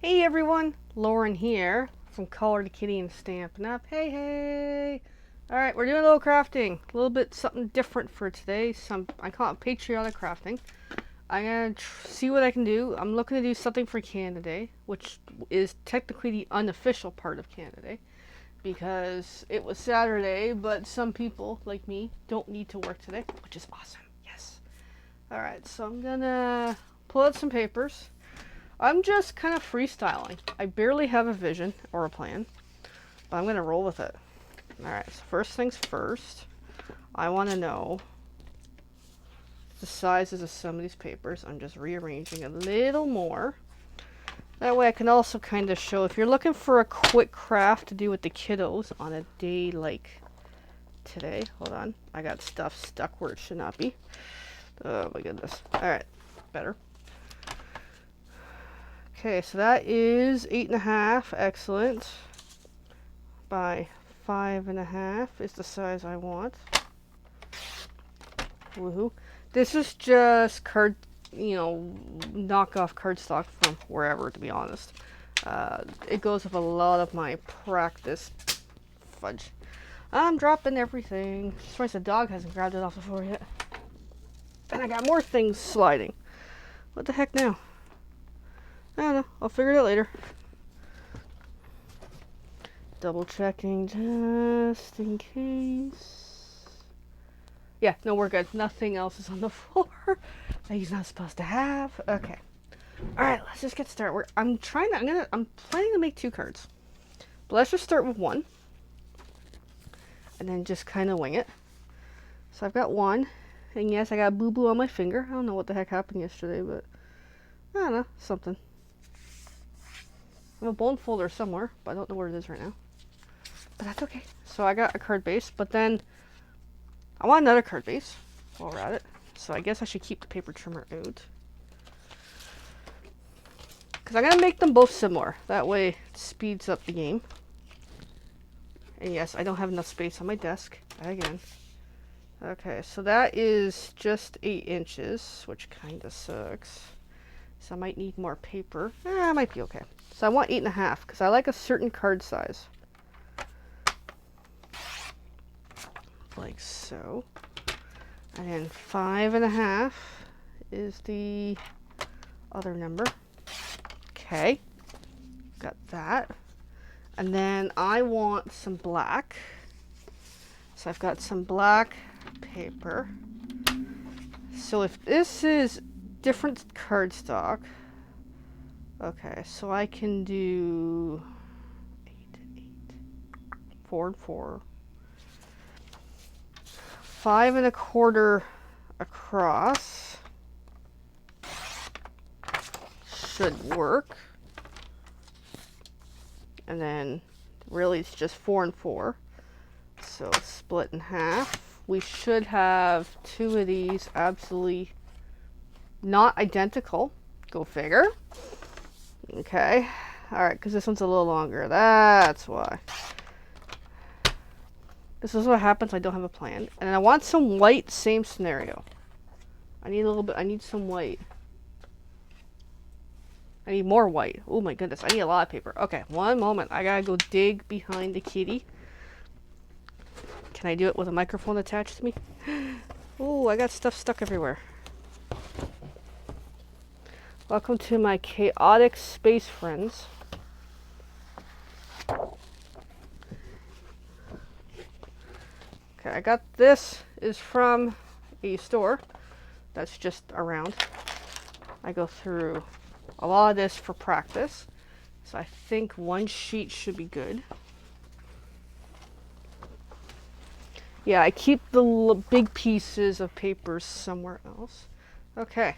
Hey everyone, Lauren here from Color to Kitty and Stampin' Up. Hey, hey! Alright, we're doing a little crafting. A little bit something different for today. I call it Patriotic Crafting. I'm gonna see what I can do. I'm looking to do something for Canada Day, which is technically the unofficial part of Canada Day, because it was Saturday, but some people, like me, don't need to work today, which is awesome. Yes. Alright, so I'm gonna pull out some papers. I'm just kind of freestyling. I barely have a vision or a plan, but I'm going to roll with it. Alright, so first things first, I want to know the sizes of some of these papers. I'm just rearranging a little more. That way I can also kind of show, if you're looking for a quick craft to do with the kiddos on a day like today. Hold on, I got stuff stuck where it should not be. Oh my goodness. Alright, better. Okay, so that is 8.5, excellent, by 5.5 is the size I want. Woohoo. This is just knockoff cardstock from wherever, to be honest. It goes with a lot of my practice. Fudge. I'm dropping everything. Surprised the dog hasn't grabbed it off the floor yet. And I got more things sliding. What the heck now? I don't know. I'll figure it out later. Double checking just in case. Yeah, no, we're good. Nothing else is on the floor that he's not supposed to have. Okay. Alright, let's just get started. I'm planning to make 2 cards. But let's just start with 1. And then just kind of wing it. So I've got 1. And yes, I got a boo-boo on my finger. I don't know what the heck happened yesterday, but I don't know. Something. I have a bone folder somewhere, but I don't know where it is right now. But that's okay. So I got a card base, but then I want another card base while we're at it. So I guess I should keep the paper trimmer out. Because I'm going to make them both similar. That way it speeds up the game. And yes, I don't have enough space on my desk. Again. Okay, so that is just 8 inches, which kind of sucks. So I might need more paper. I might be okay. So I want 8.5 because I like a certain card size. Like so. And then 5.5 is the other number. Okay. Got that. And then I want some black. So I've got some black paper. So if this is different cardstock, okay, so I can do 8 and 8, 4 and 4, 5 1/4 across. Should work. And then really it's just 4 and 4. So split in half. We should have 2 of these absolutely not identical. Go figure. Okay. Alright, because this one's a little longer. That's why. This is what happens. I don't have a plan. And I want some white, same scenario. I need some white. I need more white. Oh my goodness, I need a lot of paper. Okay, one moment. I gotta go dig behind the kitty. Can I do it with a microphone attached to me? Oh, I got stuff stuck everywhere. Welcome to my chaotic space friends. Okay, I got this is from a store that's just around. I go through a lot of this for practice. So I think 1 sheet should be good. Yeah, I keep the big pieces of paper somewhere else. Okay.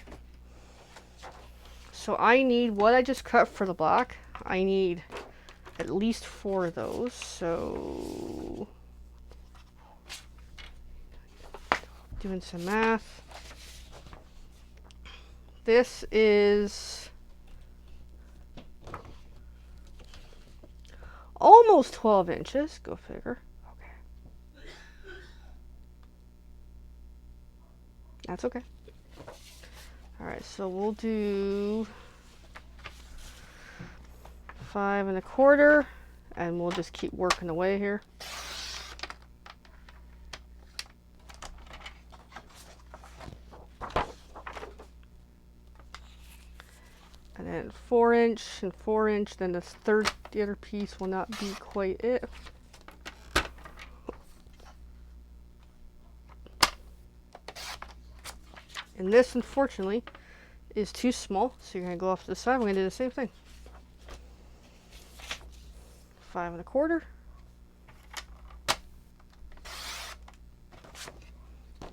So I need what I just cut for the block. I need at least 4 of those. So doing some math. This is almost 12 inches. Go figure. Okay. That's okay. Alright, so we'll do 5 1/4, and we'll just keep working away here. And then 4" and 4". Then the other piece will not be quite it. And this, unfortunately, is too small, so you're going to go off to the side. We're going to do the same thing. 5 1/4.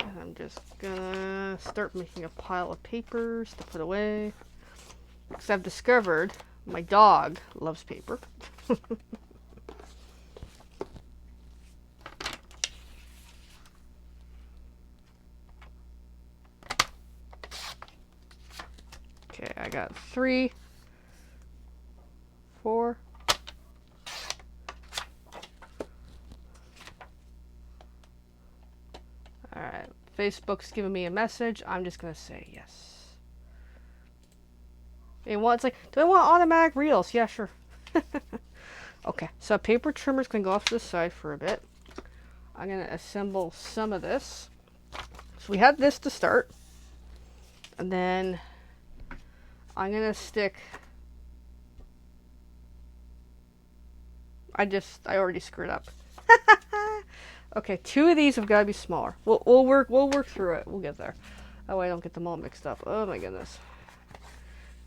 And I'm just gonna start making a pile of papers to put away. Because I've discovered my dog loves paper. Okay, I got 3, 4. Alright, Facebook's giving me a message. I'm just gonna say yes. It's like, do I want automatic reels? Yeah, sure. Okay, so paper trimmer's gonna go off to the side for a bit. I'm gonna assemble some of this. So we had this to start. And then I'm gonna stick. I already screwed up. Okay, 2 of these have got to be smaller. We'll work through it. We'll get there. That way I don't get them all mixed up. Oh my goodness.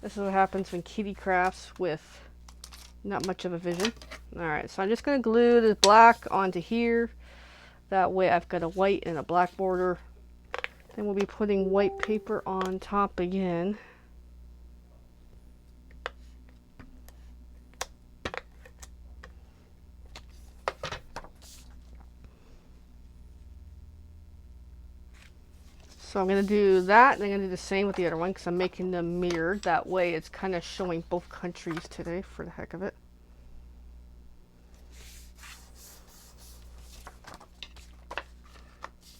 This is what happens when Kitty crafts with not much of a vision. Alright, so I'm just going to glue the black onto here. That way I've got a white and a black border. Then we'll be putting white paper on top again. So I'm going to do that, and I'm going to do the same with the other one because I'm making them mirrored. That way it's kind of showing both countries today for the heck of it.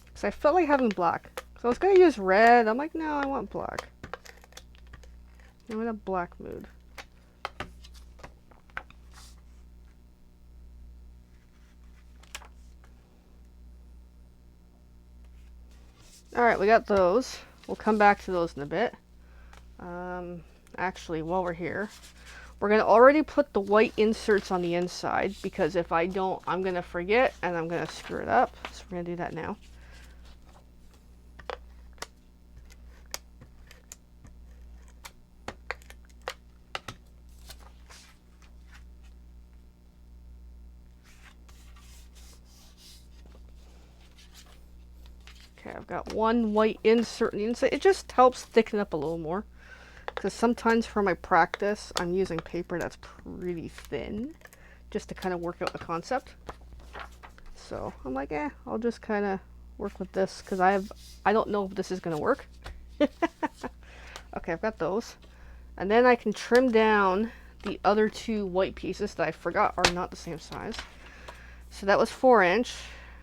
Because I felt like having black. So I was going to use red. I'm like, no, I want black. I'm in a black mood. Alright, we got those. We'll come back to those in a bit. Actually, while we're here, we're going to already put the white inserts on the inside, because if I don't, I'm going to forget and I'm going to screw it up. So we're going to do that now. Okay, I've got one white insert in the inside. It just helps thicken up a little more. Because sometimes for my practice, I'm using paper that's pretty thin. Just to kind of work out the concept. So I'm like, I'll just kind of work with this. Because I don't know if this is going to work. Okay, I've got those. And then I can trim down the other 2 white pieces that I forgot are not the same size. So that was 4".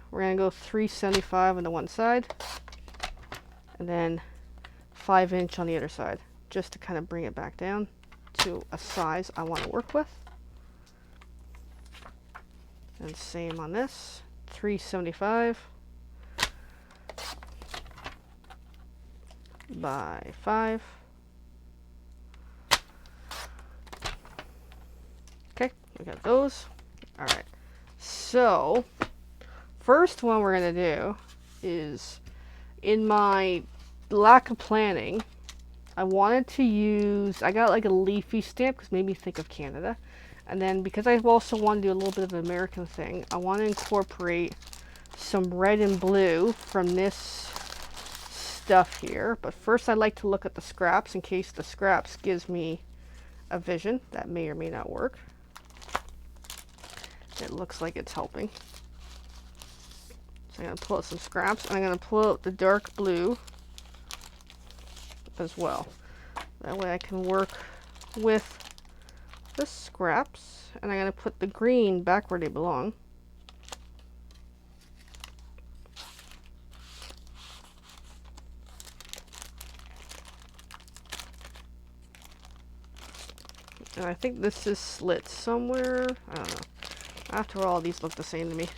We're going to go 3/75 on the one side, and then 5" on the other side, just to kind of bring it back down to a size I want to work with. And same on this, 3/75 by 5. Okay, we got those. All right, so first one we're going to do is, in my lack of planning, I wanted to use, I got like a leafy stamp because it made me think of Canada. And then because I also want to do a little bit of an American thing, I want to incorporate some red and blue from this stuff here. But first I'd like to look at the scraps in case the scraps gives me a vision. That may or may not work. It looks like it's helping. So I'm going to pull out some scraps, and I'm going to pull out the dark blue as well. That way I can work with the scraps, and I'm going to put the green back where they belong. And I think this is slit somewhere. I don't know. After all, these look the same to me.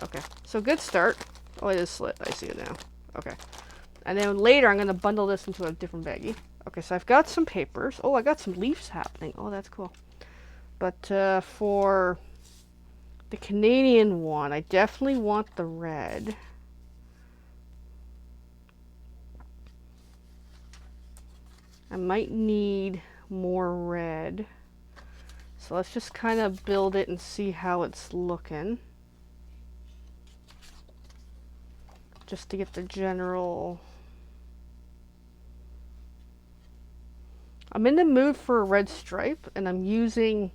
Okay, so good start. Oh, it is slit. I see it now. Okay. And then later, I'm going to bundle this into a different baggie. Okay, so I've got some papers. Oh, I got some leaves happening. Oh, that's cool. But for the Canadian one, I definitely want the red. I might need more red. So let's just kind of build it and see how it's looking. Just to get the general... I'm in the mood for a red stripe, and I'm using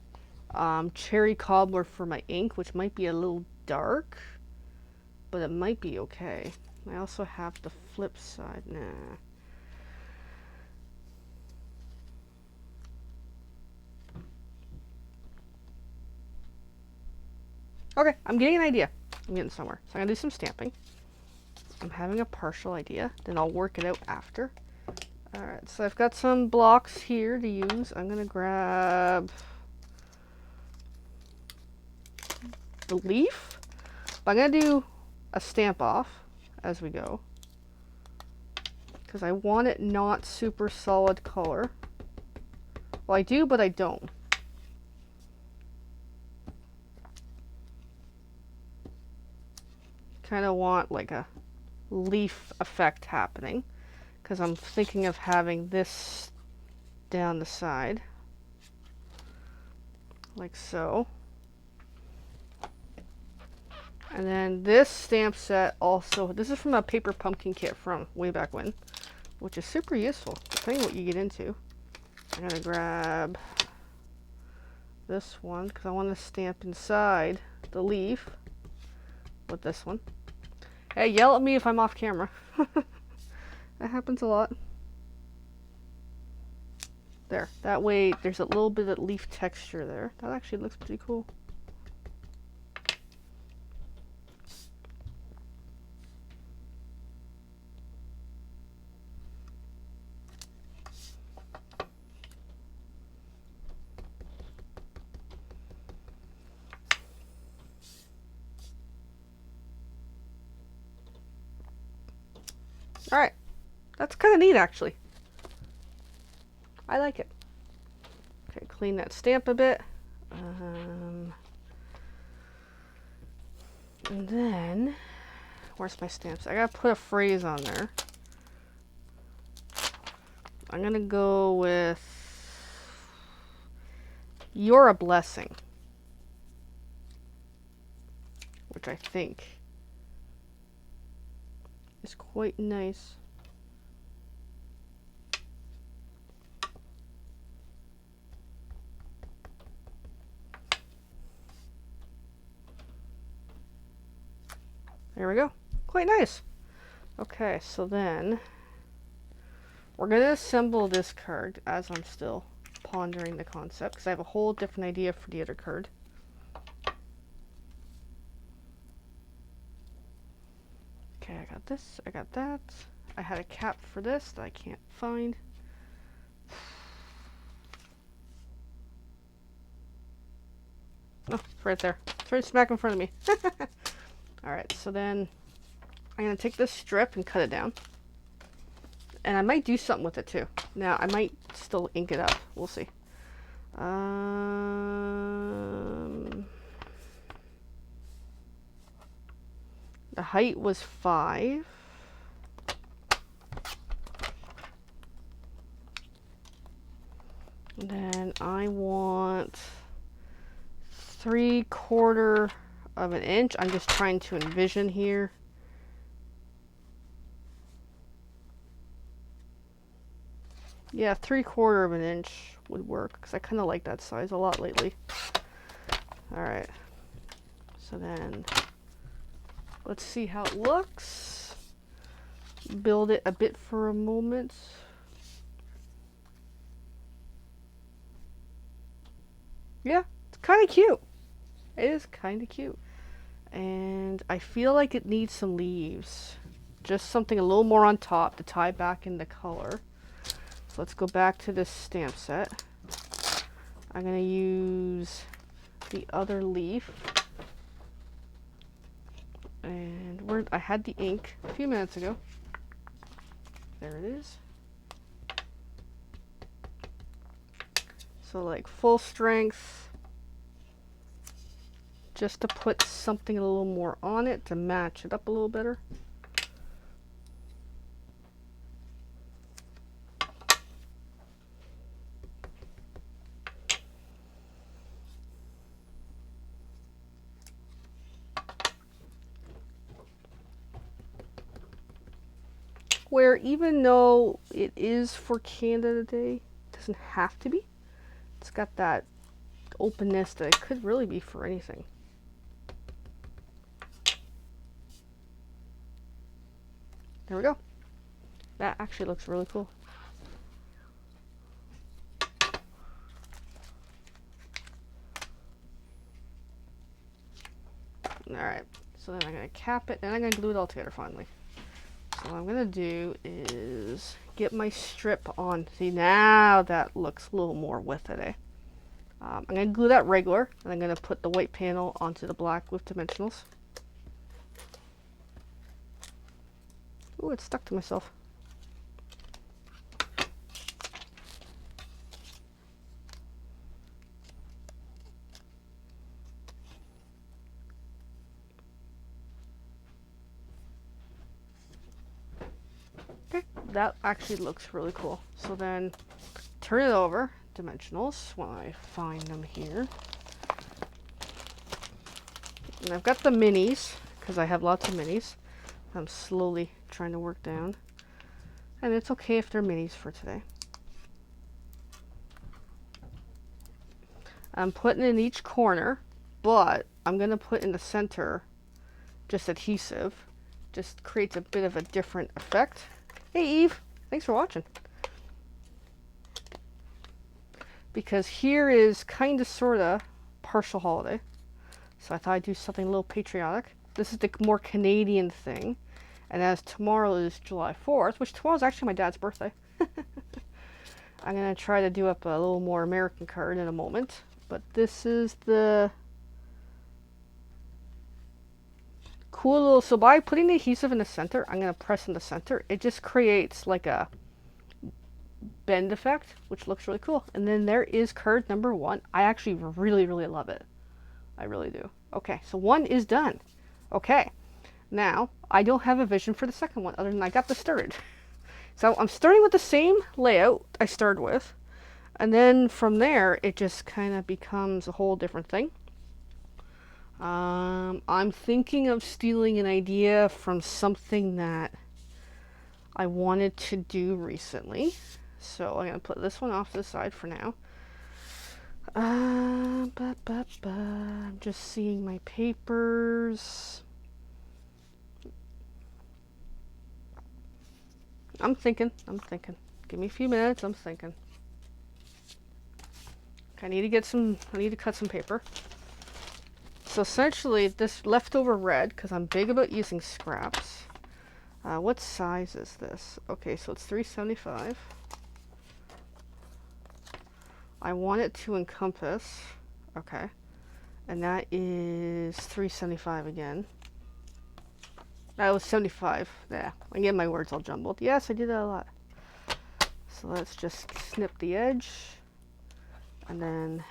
cherry cobbler for my ink, which might be a little dark, but it might be okay. I also have the flip side. Nah. Okay, I'm getting an idea. I'm getting somewhere. So I'm going to do some stamping. I'm having a partial idea. Then I'll work it out after. Alright, so I've got some blocks here to use. I'm going to grab the leaf. But I'm going to do a stamp off as we go. Because I want it not super solid color. Well, I do, but I don't. Kind of want like a leaf effect happening, because I'm thinking of having this down the side like so. And then this stamp set also, this is from a paper pumpkin kit from way back when, which is super useful depending what you get into. I'm gonna grab this one because I want to stamp inside the leaf with this one. Hey, yell at me if I'm off camera. That happens a lot. There. That way there's a little bit of leaf texture there. That actually looks pretty cool. Alright. That's kind of neat, actually. I like it. Okay, clean that stamp a bit. And then, where's my stamps? I gotta put a phrase on there. I'm gonna go with, "You're a blessing," which I think is quite nice. There we go. Quite nice. Okay, so then we're going to assemble this card as I'm still pondering the concept, because I have a whole different idea for the other card. Okay, I got this, I got that. I had a cap for this that I can't find. Oh, it's right there. It's right smack in front of me. Alright, so then I'm going to take this strip and cut it down. And I might do something with it too. Now, I might still ink it up. We'll see. The height was 5. And then I want 3/4 of an inch. I'm just trying to envision here. Yeah, 3/4 of an inch would work, because I kind of like that size a lot lately. Alright. So then, let's see how it looks. Build it a bit for a moment. Yeah, it's kind of cute. It is kind of cute. And I feel like it needs some leaves. Just something a little more on top to tie back in the color. So let's go back to this stamp set. I'm going to use the other leaf. And I had the ink a few minutes ago. There it is. So like full strength, just to put something a little more on it to match it up a little better. Where even though it is for Canada Day, it doesn't have to be. It's got that openness that it could really be for anything. There we go. That actually looks really cool. Alright, so then I'm going to cap it, and I'm going to glue it all together finally. So what I'm going to do is get my strip on. See, now that looks a little more with it, eh? I'm going to glue that regular, and I'm going to put the white panel onto the black with dimensionals. Ooh, it's stuck to myself. Okay, that actually looks really cool. So then turn it over, dimensionals, when I find them here. And I've got the minis, because I have lots of minis. I'm slowly trying to work down. And it's okay if they're minis for today. I'm putting in each corner, but I'm going to put in the center just adhesive. Just creates a bit of a different effect. Hey Eve, thanks for watching. Because here is kind of sort of partial holiday. So I thought I'd do something a little patriotic. This is the more Canadian thing. And as tomorrow is July 4th, which tomorrow is actually my dad's birthday. I'm going to try to do up a little more American card in a moment. But this is the cool little, so by putting the adhesive in the center, I'm going to press in the center. It just creates like a bend effect, which looks really cool. And then there is card number 1. I actually really, really love it. I really do. Okay, so 1 is done. Okay, now I don't have a vision for the second one other than I got this started. So I'm starting with the same layout I started with. And then from there, it just kind of becomes a whole different thing. I'm thinking of stealing an idea from something that I wanted to do recently. So I'm going to put this one off to the side for now. I'm just seeing my papers. I'm thinking. Give me a few minutes, I'm thinking. I need to cut some paper. So essentially, this leftover red, because I'm big about using scraps. What size is this? Okay, so it's 375. I want it to encompass. Okay. And that is 375 again. That was 75. Yeah, I get my words all jumbled. Yes, I do that a lot. So let's just snip the edge. And then,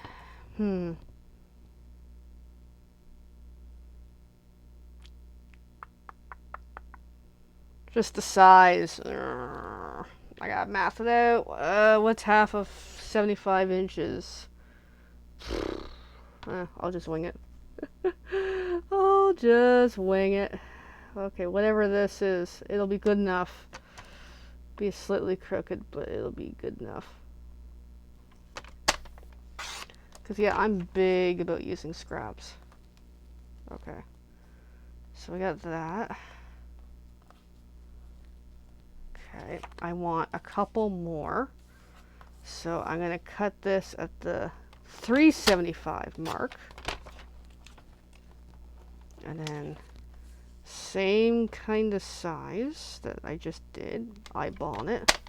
just the size. I gotta math it out. What's half of 75 inches? I'll just wing it. I'll just wing it. Okay, whatever this is, it'll be good enough. Be slightly crooked, but it'll be good enough. Because, yeah, I'm big about using scraps. Okay. So we got that. Okay, I want a couple more. So I'm going to cut this at the 375 mark. And then same kind of size that I just did, eyeballing it.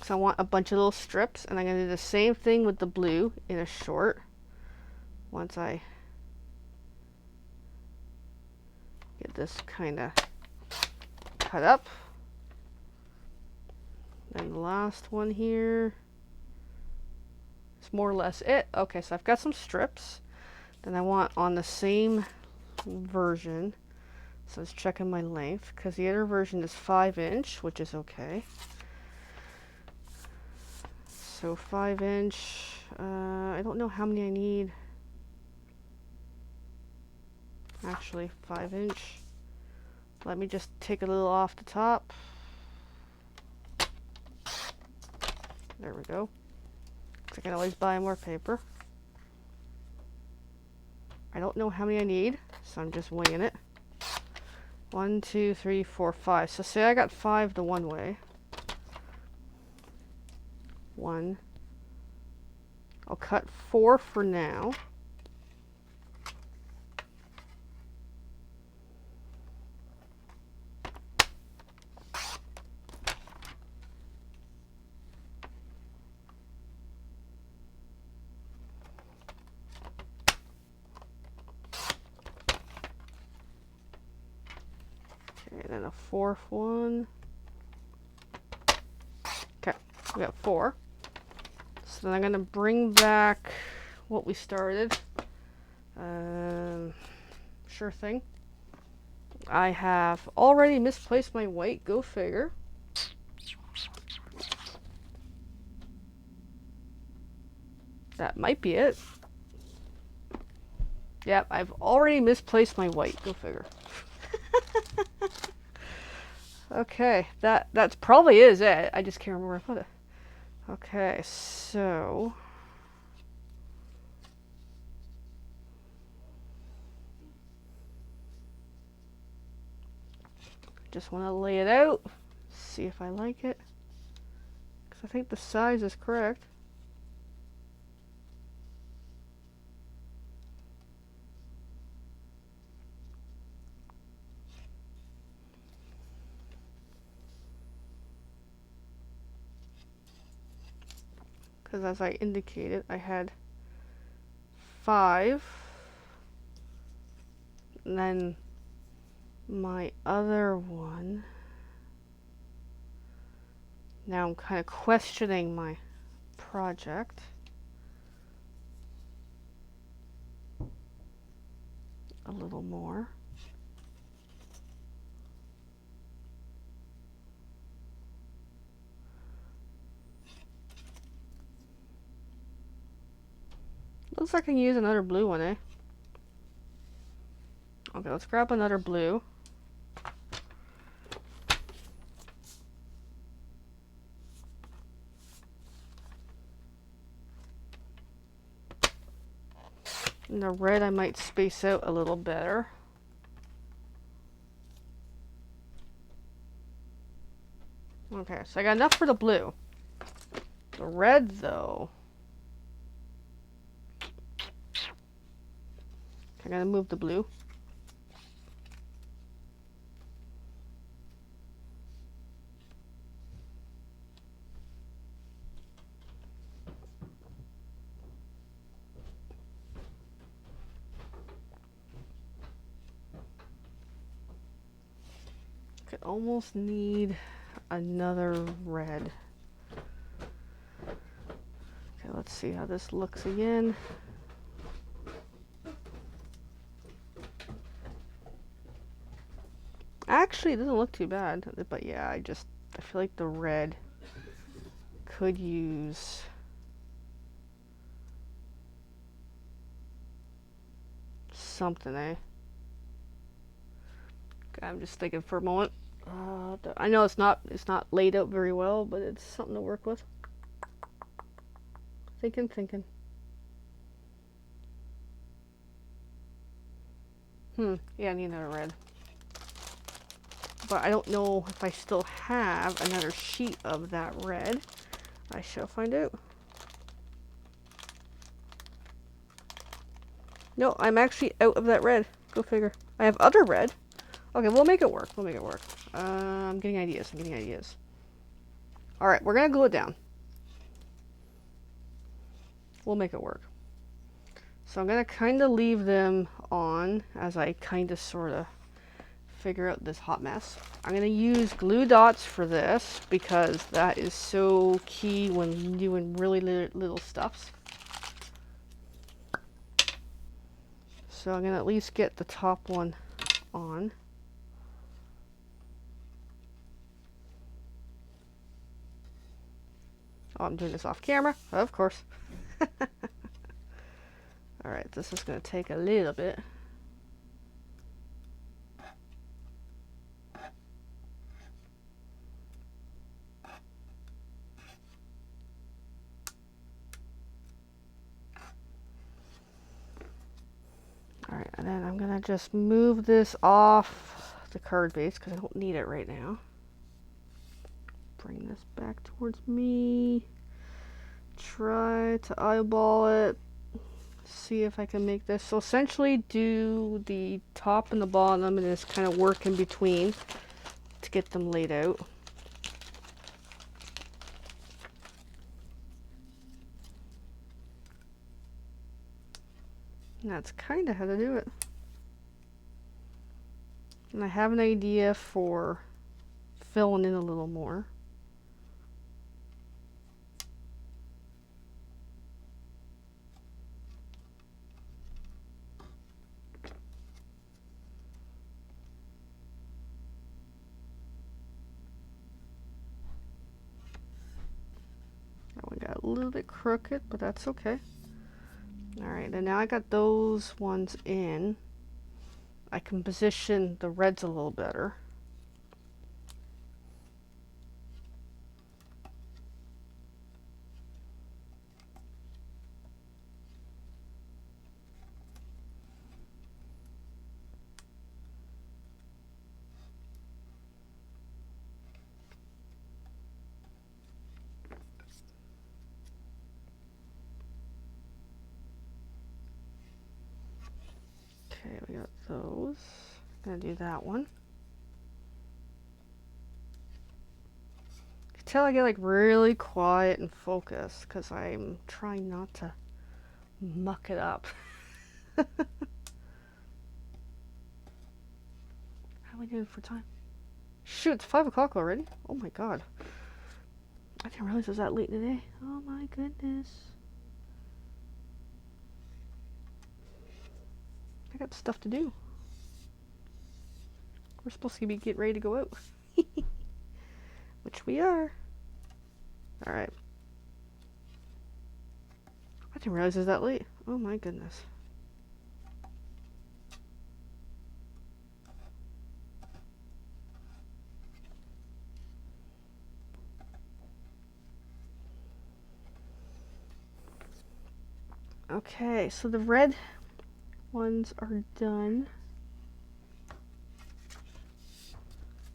So I want a bunch of little strips, and I'm going to do the same thing with the blue in a short. Once I get this kind of cut up. Then the last one here. It's more or less it. Okay, so I've got some strips. Then I want on the same version. So let's check in my length, because the other version is 5" which is okay. So 5". I don't know how many I need. Actually, 5". Let me just take a little off the top. There we go. I can always buy more paper. I don't know how many I need, so I'm just winging it. 1, 2, 3, 4, 5. So say I got 5 the one way. 1. I'll cut 4 for now. Okay, then a 4th one. Okay, we got 4. So then I'm going to bring back what we started. Sure thing. I have already misplaced my white, go figure. That might be it. Yep, I've already misplaced my white, go figure. Okay, that's probably is it. I just can't remember where I put it. Okay, so just want to lay it out, see if I like it, because I think the size is correct. Because as I indicated, I had 5, and then my other one. Now I'm kind of questioning my project. A little more. Looks like I can use another blue one, eh? Okay, let's grab another blue. And the red I might space out a little better. Okay, so I got enough for the blue. The red, though. I gotta move the blue. Could almost need another red. Okay, let's see how this looks again. Actually, it doesn't look too bad, but yeah, I feel like the red could use something, eh? Okay, I'm just thinking for a moment. I know it's not laid out very well, but it's something to work with. Thinking. Yeah, I need another red. But I don't know if I still have another sheet of that red. I shall find out. No, I'm actually out of that red. Go figure. I have other red. Okay, we'll make it work. I'm getting ideas. Alright, we're going to glue it down. We'll make it work. So I'm going to kind of leave them on as I kind of sort of figure out this hot mess. I'm going to use glue dots for this because that is so key when doing really little stuffs. So I'm going to at least get the top one on. Oh, I'm doing this off camera, of course. Alright, this is going to take a little bit. Alright, and then I'm going to just move this off the card base because I don't need it right now. Bring this back towards me. Try to eyeball it. See if I can make this. So essentially do the top and the bottom and just kind of work in between to get them laid out. And that's kind of how to do it. And I have an idea for filling in a little more. That one got a little bit crooked, but that's okay. Alright, and now I got those ones in. I can position the reds a little better. Okay, we got those. Gonna do that one. You can tell I get like really quiet and focused because I'm trying not to muck it up. How are we doing for time? Shoot, it's 5 o'clock already. Oh my god. I didn't realize it was that late today. Oh my goodness. I got stuff to do. We're supposed to be getting ready to go out. Which we are. Alright. I didn't realize it was that late. Oh my goodness. Okay, so the red ones are done.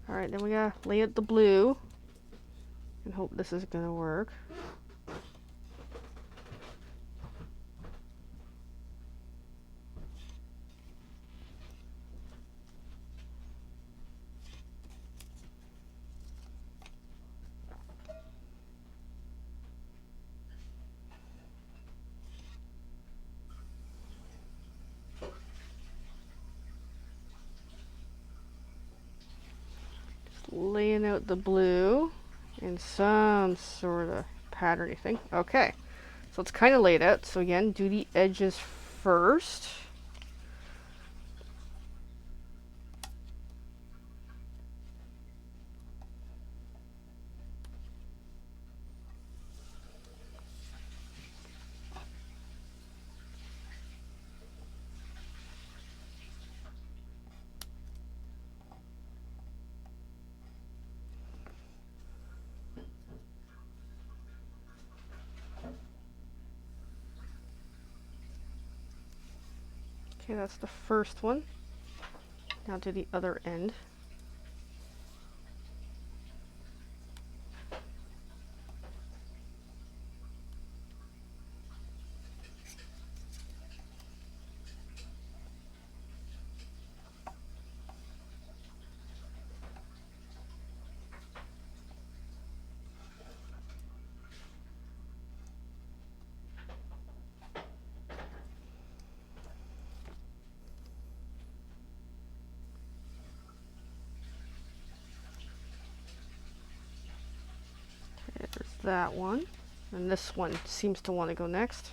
Alright, then we gotta lay out the blue and hope this is gonna work. Laying out the blue in some sort of patterny thing. Okay, so it's kind of laid out. So again, do the edges first. Okay, that's the first one. Now do the other end. that one. And this one seems to want to go next.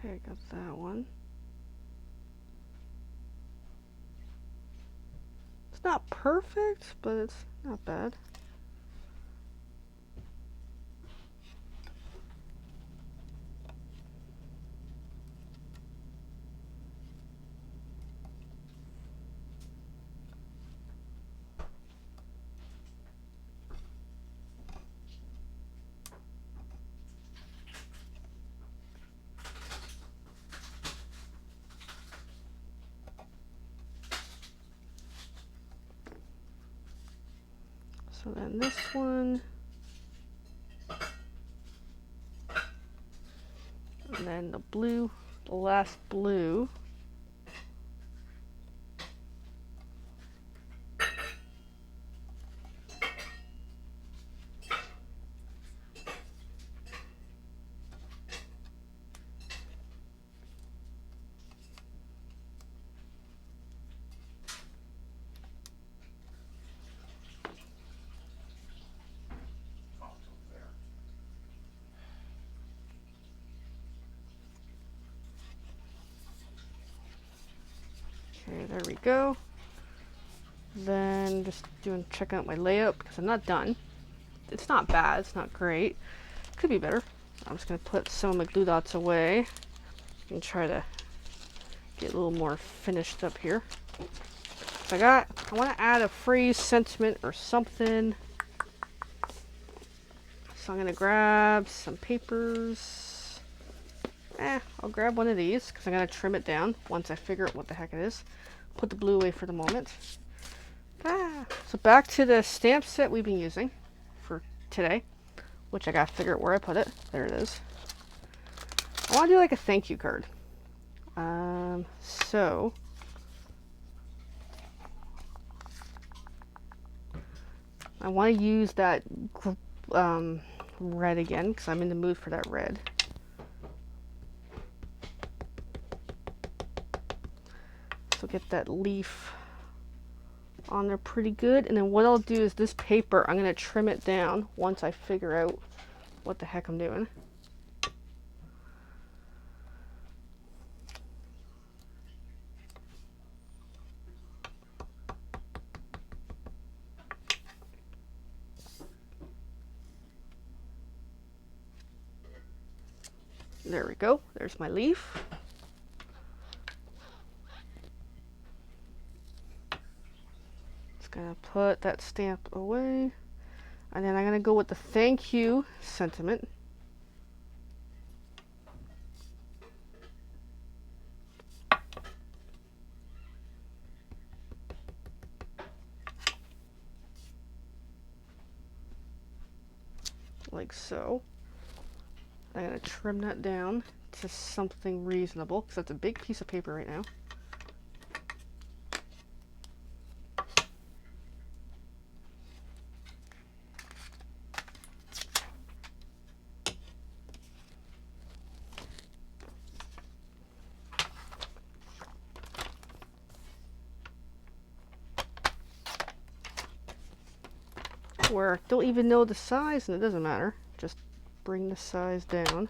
Okay, got that one. It's not perfect, but it's not bad. So then this one, and then the blue, the last blue. Okay, there we go. Then just checking out my layout because I'm not done. It's not bad, it's not great. Could be better. I'm just gonna put some of my glue dots away and try to get a little more finished up here. So I want to add a phrase, sentiment, or something. So I'm gonna grab some papers. I'll grab one of these because I'm gonna trim it down once I figure out what the heck it is. Put the blue away for the moment. So back to the stamp set we've been using for today, which I gotta figure out where I put it. There it is. I want to do like a thank you card. So I want to use that red again because I'm in the mood for that red. So get that leaf on there pretty good. And then what I'll do is this paper, I'm going to trim it down once I figure out what the heck I'm doing. There we go. There's my leaf. Just gonna put that stamp away. And then I'm gonna go with the thank you sentiment. Like so. I'm going to trim that down to something reasonable because that's a big piece of paper right now. Where I don't even know the size and it doesn't matter. Just bring the size down.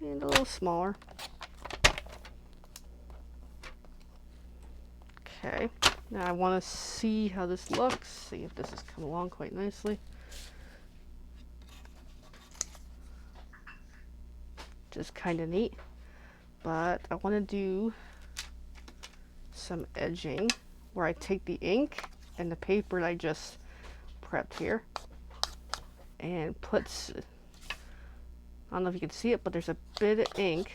And a little smaller. Okay, now I want to see how this looks, see if this has come along quite nicely. Just kind of neat, but I want to do some edging where I take the ink and the paper that I just prepped here and put I don't know if you can see it, but there's a bit of ink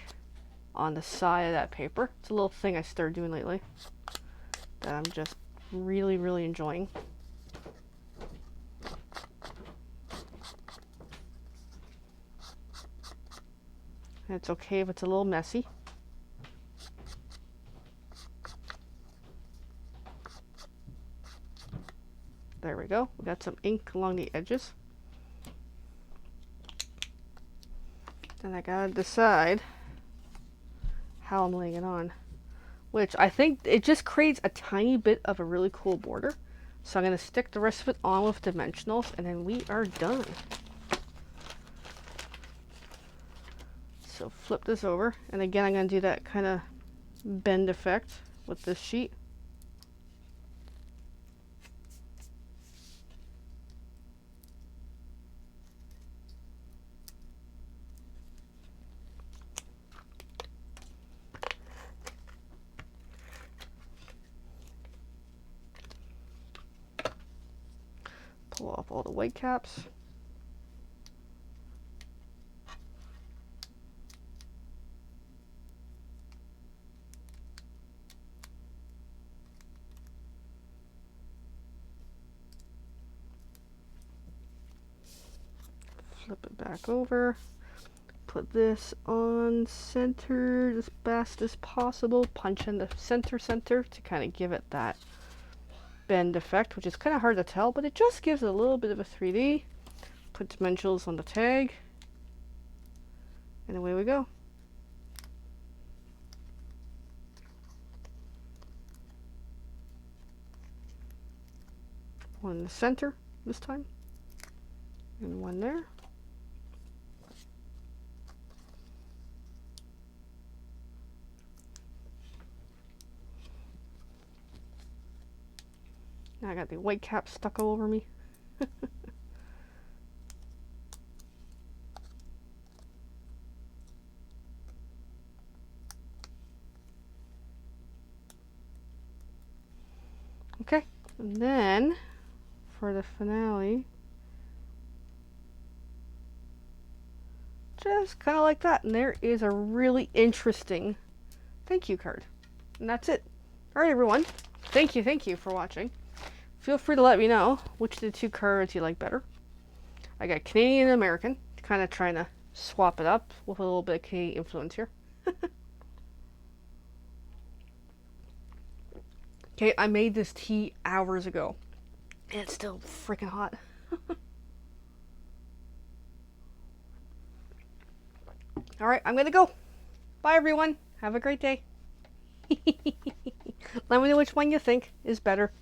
on the side of that paper. It's a little thing I started doing lately that I'm just really, really enjoying. And it's okay if it's a little messy. There we go. We got some ink along the edges. Then I gotta decide how I'm laying it on, which I think it just creates a tiny bit of a really cool border. So I'm gonna stick the rest of it on with dimensionals, and then we are done. So flip this over, and again I'm gonna do that kind of bend effect with this sheet. Pull off all the white caps. Flip it back over. Put this on center as best as possible. Punch in the center to kind of give it that bend effect, which is kind of hard to tell, but it just gives it a little bit of a 3D. Put dimensionals on the tag, and away we go. One in the center this time, and one there. Now I got the white cap stuck all over me. Okay, and then for the finale, just kind of like that, and there is a really interesting thank you card. And that's it. Alright everyone, thank you for watching. Feel free to let me know which of the two cards you like better. I got Canadian and American, kind of trying to swap it up with a little bit of Canadian influence here. Okay, I made this tea hours ago, and it's still freaking hot. Alright, I'm gonna go. Bye everyone. Have a great day. Let me know which one you think is better.